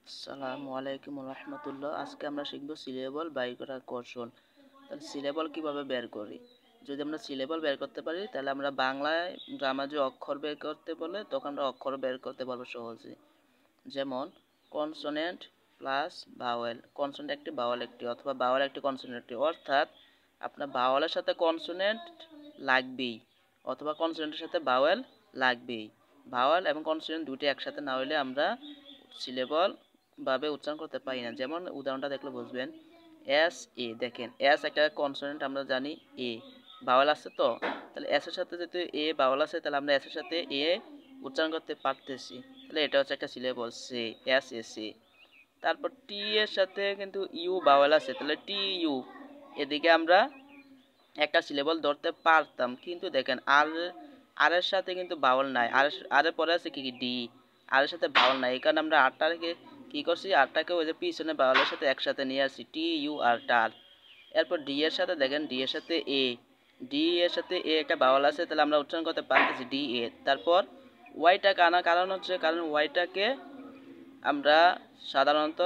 আসসালামু আলাইকুম রহমতুল্লাহ। আজকে আমরা শিখব সিলেবল বের করার কৌশল। তাহলে সিলেবল কিভাবে বের করি? যদি আমরা সিলেবল বের করতে পারি তাহলে আমরা বাংলায় গ্রামার যে অক্ষর বের করতে বলে তখন আমরা অক্ষর বের করতে পারবো সহজে। যেমন কনসোনেন্ট প্লাস ভাওয়েল, কনসোনেন্ট একটি ভাওয়েল একটি, অথবা ভাওয়েল একটি কনসোনেন্ট একটি, অর্থাৎ আপনার ভাওয়েলের সাথে কনসোনেন্ট লাগবেই অথবা কনসোনেন্টের সাথে ভাওয়েল লাগবেই। ভাওয়েল এবং কনসোনেন্ট দুটি একসাথে না হলে আমরা সিলেবল ভাবে উচ্চারণ করতে পারি না। যেমন উদাহরণটা দেখলে বুঝবেন, এস এ, দেখেন এস একটা কনসোনেন্ট, আমরা জানি এ ভাওয়েল আছে, তো তাহলে এস এর সাথে যেহেতু এ ভাওয়েল আছে তাহলে আমরা এস এর সাথে এ উচ্চারণ করতে পারতেছি, তাহলে এটা হচ্ছে একটা সিলেবল সে, এস এ সে। তারপর টি এর সাথে কিন্তু ইউ ভাওয়েল আছে, তাহলে টি ইউ, এদিকে আমরা একটা সিলেবল ধরতে পারতাম, কিন্তু দেখেন আর এর সাথে কিন্তু ভাওয়েল নাই, আর এর পরে আছে কি ডি, আর এর সাথে ভাওয়েল নাই, এই কারণে আমরা আরটাকে কি করছি, আরটাকে ওই যে পিছনে ভাওয়েলের সাথে একসাথে নিয়ে আসছি, টি ইউ আর টার। এরপর ডি এর সাথে দেখেন, ডি এর সাথে এ, ডি এর সাথে এ একটা ভাওয়েল আছে, তাহলে আমরা উচ্চারণ করতে পারতেছি ডি এ। তারপর ওয়াইটাকে আনার কারণ হচ্ছে, কারণ ওয়াইটাকে আমরা সাধারণত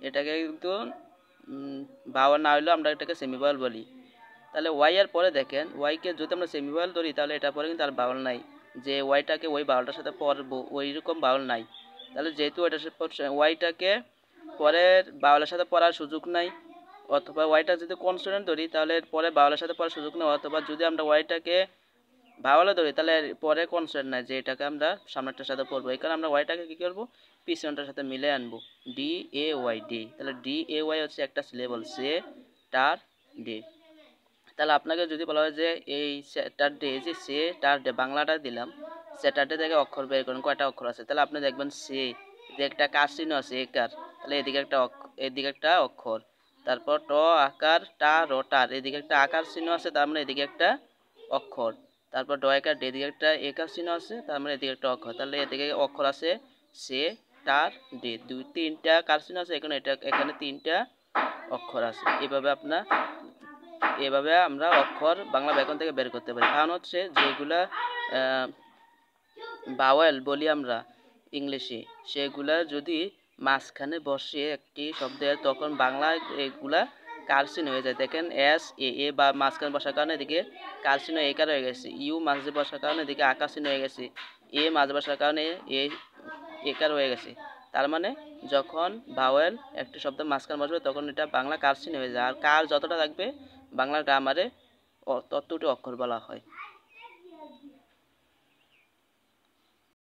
এটাকে কিন্তু ভাওয়েল না হইলেও আমরা এটাকে সেমি ভাওয়েল বলি। তাহলে ওয়াই এর পরে দেখেন, ওয়াইকে যদি আমরা সেমি ভাওয়েল ধরি তাহলে এটা পরে কিন্তু আর ভাওয়েল নাই, যে ওয়াইটাকে ওই ভাওয়েলটার সাথে পড়বো ওই রকম ভাওয়েল নাই। তাহলে যেহেতু ওয়াইটাকে পরের ভাওয়েলের সাথে পড়ার সুযোগ নাই, অথবা ওয়াইটা যদি কনসোনেন্ট ধরি তাহলে পরে ভাওয়েলের সাথে পড়ার সুযোগ নেই, অথবা যদি আমরা ওয়াইটাকে ভাওয়েলে ধরি তাহলে পরে কনসোনেন্ট নাই, যে এটাকে আমরা সামনেরটার সাথে পড়বো। এই কারণে আমরা ওয়াইটাকে কী করবো, পিছনটার সাথে মিলে আনবো, ডি এ ওয়াই ডি। তাহলে ডি এ ওয়াই হচ্ছে একটা সিলেবল, সে টার ডে। তাহলে আপনাকে যদি বলা হয় যে এই স্যাটারডে, যে সে টার ডে বাংলাটা দিলাম, স্যাটারডে থেকে অক্ষর বের করেন, কয়টা অক্ষর আছে, তাহলে আপনি দেখবেন সে এদিকে একটা কার চিহ্ন আছে, একার, তাহলে এদিকে একটা অক্ষর। তারপর ট আকার টা রটার, এদিকে একটা আকার চিহ্ন আছে, তার মানে এদিকে একটা অক্ষর। তারপর ড একার ডে, এদিকে একটা একার চিহ্ন আছে, তার মানে এদিকে একটা অক্ষর, তাহলে এদিকে অক্ষর আছে সে টার ডে, তিনটা কার চিহ্ন আছে, এখানে তিনটা অক্ষর আছে। এভাবে আমরা অক্ষর বাংলা ব্যাকরণ থেকে বের করতে পারি। কারণ হচ্ছে যেগুলা ভাওয়েল বলি আমরা ইংলিশে, সেগুলা যদি মাঝখানে বসে একটি শব্দের, তখন বাংলায় এগুলা কারসিন হয়ে যায়। দেখেন এস এ এ বা মাঝখানে বসার কারণে এদিকে কারসিন একার হয়ে গেছে, ইউ মাঝে বসার কারণে এদিকে আকাশিন হয়ে গেছে, এ মাঝে বসার কারণে এ একার হয়ে গেছে। তার মানে যখন ভাওয়েল একটি শব্দ মাঝখানে বসবে তখন এটা বাংলা কারসিন হয়ে যায়, আর কার যতটা থাকবে বাংলা গ্রামারে ততটি অক্ষর বলা হয়।